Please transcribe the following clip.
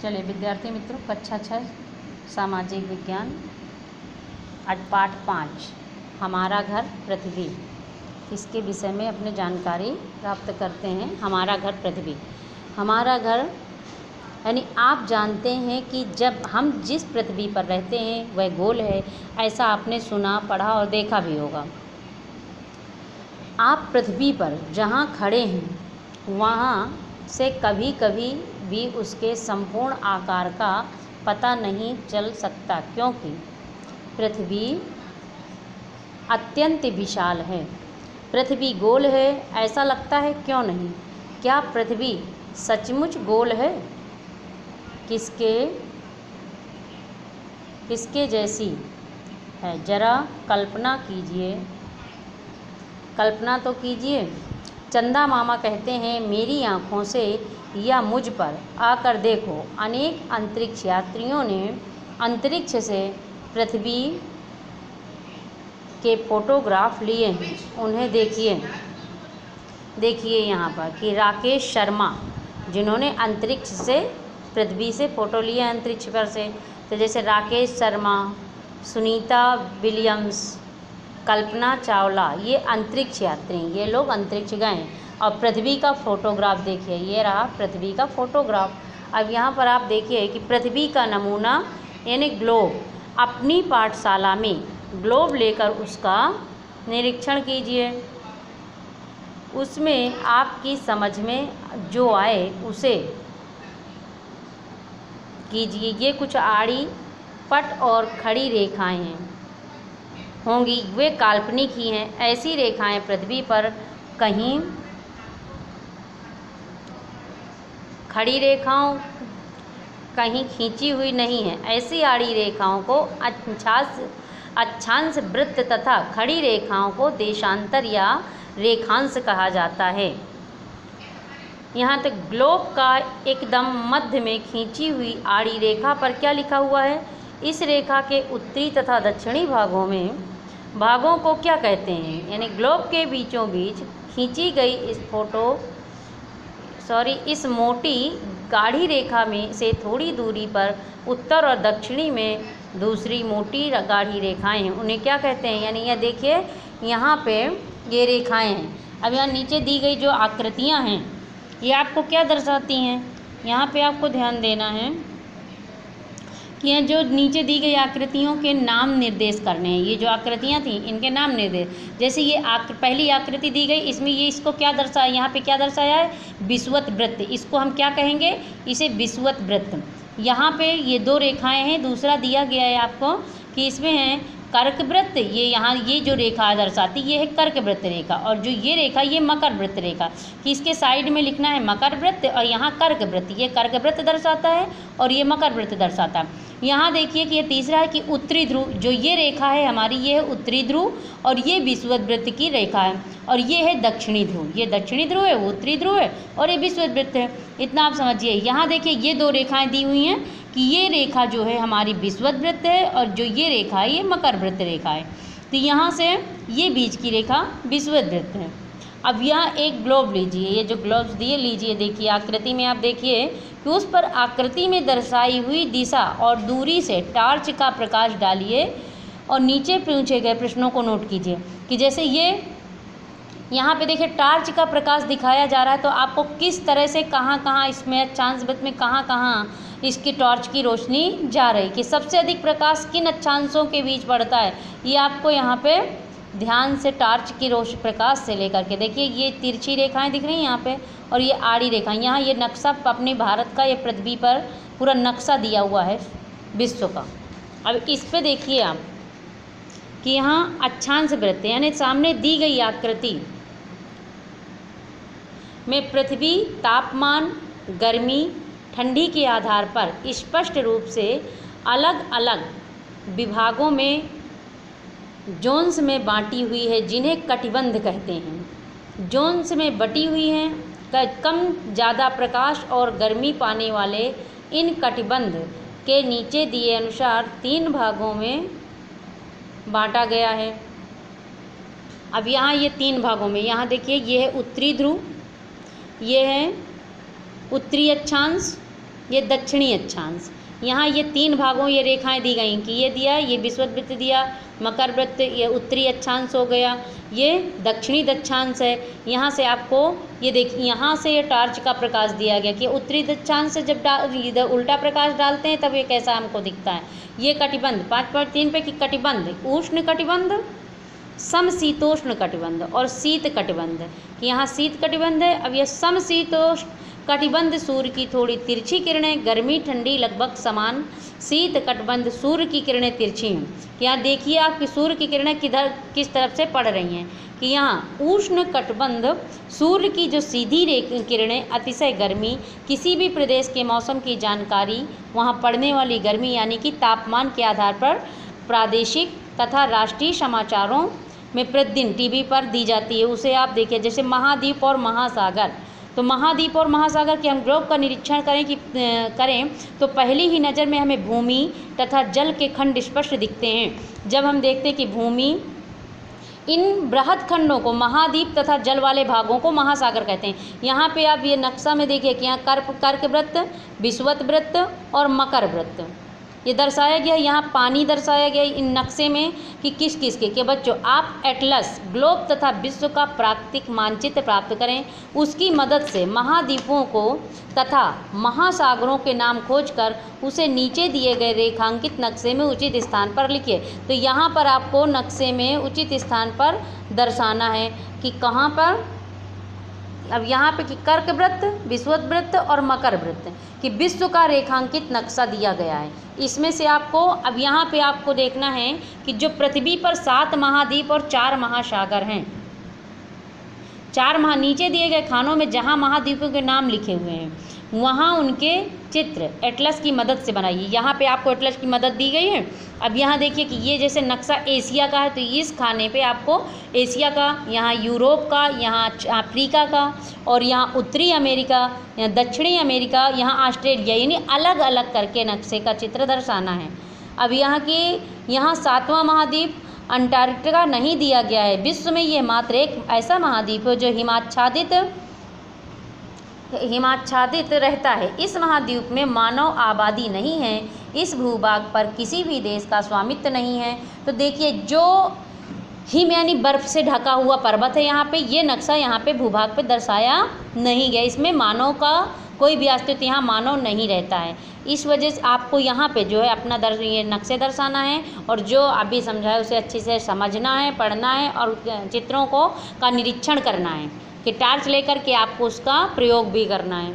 चलिए विद्यार्थी मित्रों, कक्षा 6 सामाजिक विज्ञान आज पाठ 5 हमारा घर पृथ्वी, इसके विषय में अपनी जानकारी प्राप्त करते हैं। हमारा घर पृथ्वी, हमारा घर यानी आप जानते हैं कि जब हम जिस पृथ्वी पर रहते हैं वह गोल है, ऐसा आपने सुना, पढ़ा और देखा भी होगा। आप पृथ्वी पर जहाँ खड़े हैं वहाँ से कभी कभी भी उसके संपूर्ण आकार का पता नहीं चल सकता, क्योंकि पृथ्वी अत्यंत विशाल है। पृथ्वी गोल है ऐसा लगता है, क्यों नहीं? क्या पृथ्वी सचमुच गोल है? किसके जैसी है? जरा कल्पना कीजिए, कल्पना तो कीजिए। चंदा मामा कहते हैं, मेरी आँखों से या मुझ पर आकर देखो। अनेक अंतरिक्ष यात्रियों ने अंतरिक्ष से पृथ्वी के फोटोग्राफ लिए हैं। उन्हें देखिए यहाँ पर कि राकेश शर्मा, जिन्होंने अंतरिक्ष से पृथ्वी से फ़ोटो लिए अंतरिक्ष पर से, तो जैसे राकेश शर्मा, सुनीता विलियम्स, कल्पना चावला, ये अंतरिक्ष यात्री, ये लोग अंतरिक्ष गए हैं। और पृथ्वी का फ़ोटोग्राफ देखिए, ये रहा पृथ्वी का फ़ोटोग्राफ। अब यहाँ पर आप देखिए कि पृथ्वी का नमूना यानी ग्लोब, अपनी पाठशाला में ग्लोब लेकर उसका निरीक्षण कीजिए। उसमें आपकी समझ में जो आए उसे कीजिए। ये कुछ आड़ी पट और खड़ी रेखाएं हैं होंगी, वे काल्पनिक ही हैं। ऐसी रेखाएं पृथ्वी पर कहीं खड़ी रेखाओं कहीं खींची हुई नहीं है। ऐसी आड़ी रेखाओं को अक्षांश वृत्त तथा खड़ी रेखाओं को देशांतर या रेखांश कहा जाता है। यहाँ तक ग्लोब का एकदम मध्य में खींची हुई आड़ी रेखा पर क्या लिखा हुआ है? इस रेखा के उत्तरी तथा दक्षिणी भागों को क्या कहते हैं? यानी ग्लोब के बीचों बीच खींची गई इस मोटी गाढ़ी रेखा में से थोड़ी दूरी पर उत्तर और दक्षिणी में दूसरी मोटी गाढ़ी रेखाएं हैं। उन्हें क्या कहते हैं? यानी यह देखिए यहाँ पे ये रेखाएं हैं। अब यहाँ नीचे दी गई जो आकृतियाँ हैं ये आपको क्या दर्शाती हैं? यहाँ पे आपको ध्यान देना है कि यहाँ जो नीचे दी गई आकृतियों के नाम निर्देश करने हैं। ये जो आकृतियाँ थी इनके नाम निर्देश, जैसे ये पहली आकृति दी गई, इसमें ये इसको क्या दर्शाया, यहाँ पे क्या दर्शाया है? विषुवत वृत्त। इसको हम क्या कहेंगे? इसे विषुवत वृत्त। यहाँ पे ये दो रेखाएं हैं। दूसरा दिया गया है आपको कि इसमें है कर्क वृत्त। ये यहाँ ये जो रेखा दर्शाती ये है कर्क वृत्त रेखा, और जो ये रेखा ये मकर वृत्त रेखा, कि इसके साइड में लिखना है मकर वृत्त और यहाँ कर्क वृत्त। ये कर्क वृत्त दर्शाता है और ये मकर वृत्त दर्शाता है। यहाँ देखिए कि ये तीसरा है कि उत्तरी ध्रुव, जो ये रेखा है हमारी ये है उत्तरी ध्रुव और ये विषुवत वृत्त की रेखा है, और ये है दक्षिणी ध्रुव। ये दक्षिणी ध्रुव है, वो उत्तरी ध्रुव है और ये विषुवत वृत्त है। इतना आप समझिए। यहाँ देखिए ये दो रेखाएं दी हुई हैं कि ये रेखा जो है हमारी विषुवत वृत्त है और जो ये रेखा है ये मकर वृत्त रेखा है। तो यहाँ से ये बीच की रेखा विषुवत वृत्त है। अब यहाँ एक ग्लोब लीजिए, ये जो ग्लोब्स दिए लीजिए, देखिए आकृति में आप देखिए कि उस पर आकृति में दर्शाई हुई दिशा और दूरी से टार्च का प्रकाश डालिए और नीचे पूछे गए प्रश्नों को नोट कीजिए। कि जैसे ये यहाँ पे देखिए टार्च का प्रकाश दिखाया जा रहा है, तो आपको किस तरह से कहाँ इसमें अक्षांश वृत्त में कहाँ इसकी टॉर्च की रोशनी जा रही, कि सबसे अधिक प्रकाश किन अक्षांशों के बीच पड़ता है, ये आपको यहाँ पे ध्यान से टार्च की प्रकाश से लेकर के देखिए। ये तिरछी रेखाएं दिख रही हैं यहाँ पे और ये आड़ी रेखाएं। यहाँ ये नक्शा अपने भारत का, ये पृथ्वी पर पूरा नक्शा दिया हुआ है विश्व का। अब इस पे देखिए आप कि यहाँ अक्षांश वृत्त यानी सामने दी गई आकृति में पृथ्वी तापमान, गर्मी, ठंडी के आधार पर स्पष्ट रूप से अलग अलग विभागों में जोन्स में बांटी हुई है, जिन्हें कटिबंध कहते हैं। जोन्स में बटी हुई हैं। कम ज़्यादा प्रकाश और गर्मी पाने वाले इन कटिबंध के नीचे दिए अनुसार 3 भागों में बांटा गया है। अब यहाँ ये 3 भागों में, यहाँ देखिए ये है उत्तरी ध्रुव, ये है उत्तरी अक्षांश ये दक्षिणी अक्षांश। यहाँ ये 3 भागों ये रेखाएं दी गई कि ये दिया, ये विषुववृत्त दिया, मकर वृत्त, ये उत्तरी अक्षांश हो गया, ये दक्षिणी दक्षांश है। यहाँ से आपको ये देखिए, यहाँ से ये टार्च का प्रकाश दिया गया कि उत्तरी दक्षांश से जब इधर उल्टा प्रकाश डालते हैं तब ये कैसा हमको दिखता है। ये कटिबंध 5.3 पे कि कटिबंध, उष्ण कटिबंध, समशीतोष्ण कटिबंध और शीत कटिबंध कि यहाँ शीत कटिबंध है। अब यह समशीतोष्ण कटिबंध सूर्य की थोड़ी तिरछी किरणें, गर्मी ठंडी लगभग समान। शीत कटिबंध सूर्य की किरणें तिरछी हैं कि यहाँ देखिए आप कि सूर्य की किरणें किस तरफ से पड़ रही हैं कि यहाँ उष्ण कटिबंध सूर्य की जो सीधी किरणें अतिशय गर्मी, किसी भी प्रदेश के मौसम की जानकारी, वहाँ पड़ने वाली गर्मी यानी कि तापमान के आधार पर प्रादेशिक तथा राष्ट्रीय समाचारों में प्रतिदिन टीवी पर दी जाती है। उसे आप देखिए, जैसे महाद्वीप और महासागर, तो महाद्वीप और महासागर के हम ग्लोब का निरीक्षण करें तो पहली ही नज़र में हमें भूमि तथा जल के खंड स्पष्ट दिखते हैं। जब हम देखते हैं कि भूमि, इन बृहद खंडों को महाद्वीप तथा जल वाले भागों को महासागर कहते हैं। यहाँ पे आप ये नक्शा में देखिए कि यहाँ कर्क वृत्त, विषुवत वृत्त और मकर वृत्त ये दर्शाया गया है। यहाँ पानी दर्शाया गया है इन नक्शे में कि किस किस के बच्चों आप एटलस, ग्लोब तथा विश्व का प्राकृतिक मानचित्र प्राप्त करें। उसकी मदद से महाद्वीपों को तथा महासागरों के नाम खोजकर उसे नीचे दिए गए रेखांकित नक्शे में उचित स्थान पर लिखिए। तो यहाँ पर आपको नक्शे में उचित स्थान पर दर्शाना है कि कहाँ पर। अब यहाँ पे कि कर्क वृत्त, विषुवत वृत्त और मकर वृत्त कि विश्व का रेखांकित नक्शा दिया गया है। इसमें से आपको अब यहाँ पे आपको देखना है कि जो पृथ्वी पर 7 महाद्वीप और 4 महासागर हैं, 4 नीचे दिए गए खानों में जहाँ महाद्वीपों के नाम लिखे हुए हैं वहाँ उनके चित्र एटलस की मदद से बनाइए। यहाँ पे आपको एटलस की मदद दी गई है। अब यहाँ देखिए कि ये जैसे नक्शा एशिया का है तो इस खाने पे आपको एशिया का, यहाँ यूरोप का, यहाँ अफ्रीका का और यहाँ उत्तरी अमेरिका, यहाँ दक्षिणी अमेरिका, यहाँ ऑस्ट्रेलिया, यानी अलग अलग करके नक्शे का चित्र दर्शाना है। अब यहाँ 7वां महाद्वीप अंटार्कटिका नहीं दिया गया है। विश्व में ये मात्र एक ऐसा महाद्वीप है जो हिमाच्छादित रहता है। इस महाद्वीप में मानव आबादी नहीं है। इस भूभाग पर किसी भी देश का स्वामित्व नहीं है। तो देखिए जो हिम यानी बर्फ़ से ढका हुआ पर्वत है, यहाँ पे ये नक्शा यहाँ पे भूभाग पे दर्शाया नहीं गया। इसमें मानव का कोई भी अस्तित्व, यहाँ मानव नहीं रहता है। इस वजह से आपको यहाँ पे जो है अपना ये नक्शे दर्शाना है और जो अभी समझाया उसे अच्छे से समझना है, पढ़ना है और चित्रों का निरीक्षण करना है कि टार्च लेकर के आपको उसका प्रयोग भी करना है।